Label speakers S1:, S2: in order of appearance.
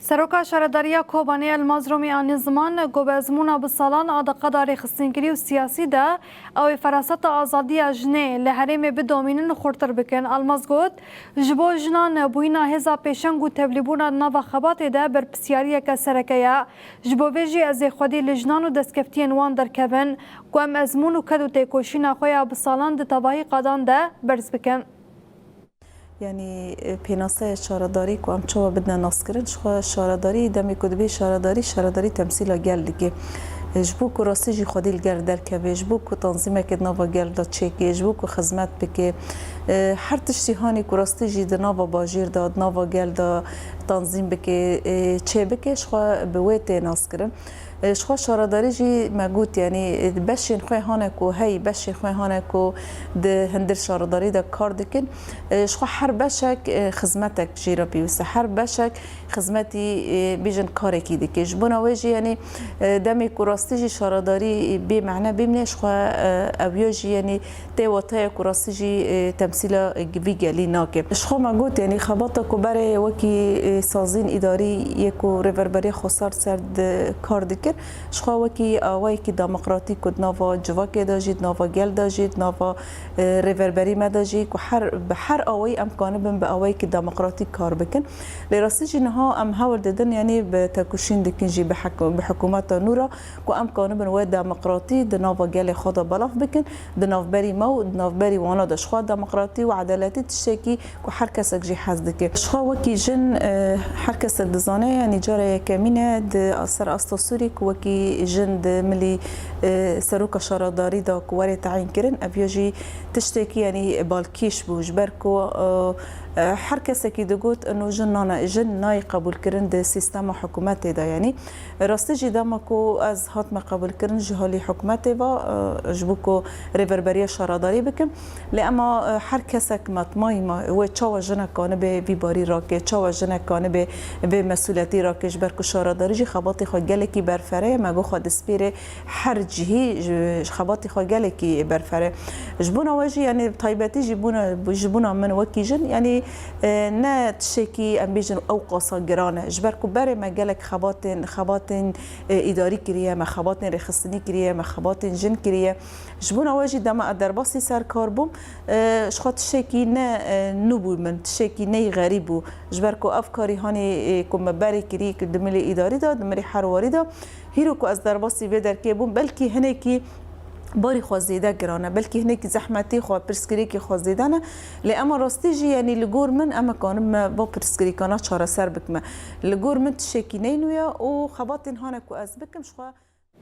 S1: سروکا شهرداری کوبانی المازرومی آن زمان گوبزمونا بسالان آدقه داری خستینگری و سیاسی ده او فراست آزادی اجنه لحریم بدومینن خورتر بکن الماز گود جبو جنان بوینا هزا پیشنگ و تبلیبونا نوا خبات ده بر پسیاری که سرکیا جبو ویجی از خودی لجنان و دستکفتین وان در کبن گوام ازمون و کدو تیکوشینا خویا بسالان ده تباهی قادان ده برز بکن.
S2: یعنی پیناسه شارداری که امچو بدنا ناسکرن شو شارداری دمی کدبی شارداری تمثیل گل دیگه جبو کو راستی جی خودی لگر در که جبو کو تنظیم که نوا گل دا چکی جبو کو خدمت بکه هر تشتی هانی کو راستی جی نوا باجیر داد نوا گل دا تنظیم بکه چه بکه شو بویت ناسکرن شخوا شارداری جی مگوت یعنی بشین خواه هانه کو هی بشین خواه هانه کو ده هندر شارداری ده کار دکن شخوا هر بشک خدمتک جیرا بیوسته هر بشک خدمتی بیجن کاری کی دکه جبونا ویجی یعنی دمی کراستی جی شارداری بی معنی بیمنه شخوا اویو جی یعنی تی و تی کراستی جی تمثیل ویگلی ناکه شخوا مگوت یعنی خباتا کو بره وکی سازین اداری یکو ریوربری خسار سرد کار دکن شخوا وکی آوایی که دموکراتی کد نوا جواکی داجید نوا گل داجید نوا ریوربری مداجی که هر آوایی امکانه بن به آوایی که دموکراتی کار بکن لراستی جنها ام هول دادن یعنی به تکوشین دکن جی به حکومت نورا که امکانه بن و دموکراتی د نوا گل خدا بلاف بکن د نوبری مو د نوبری وانا د شخوا دموکراتی و عدالتی تشکی که هر کس جی حز دکه شخوا وکی جن هر کس دزانه یعنی جاره کمینه د اثر استاسوری وکی جند ملی سروک شارداری دا کواری تعیین کردن ابیاجی تشتکی یعنی بالکیش بوج برکو هر کسی که دگوت انو جن نای قبول کردن د سیستم حکومت دا یعنی راستی جی دما کو از هات ما قبول کردن جهالی حکومت با جبو کو ریوربری شارداری بکم لما هر کسی که مطمئن ما و چاو جن کانه به بیباری راکه چاو جن کانه به مسئولیتی راکش برکو شارداری جی خبات خود گله کی برفره مگو خود سپیره هر جهی خبات خود گله کی برفره جبونا وجی یعنی طایبتی جبونا من وکی جن یعنی نه تشکی ام بیجن او قاصا گرانه جبرکو بره مگلک خبات اداری کریه ما خبات رخصتنی کریه ما خبات جن کریه جبونا وجی دما درباسی سر کار بوم شخات تشکی نه نوبو من تشکی نه غریبو جبرکو افکاری هانی کوم بره کری که دملی اداری داد دملی حرواری داد هیرو کو از درباسی به در بوم بلکی هنه کی باری خوازیده گرانه بلکه هنه کی زحمتی خو پرسکری کی خوازیده نه لما راستی جی یعنی لگور من اما کانم با پرسکری کانا چاره سر بکمه لگور من تشکی نینویا و خبات هانه کو از بکم شخوا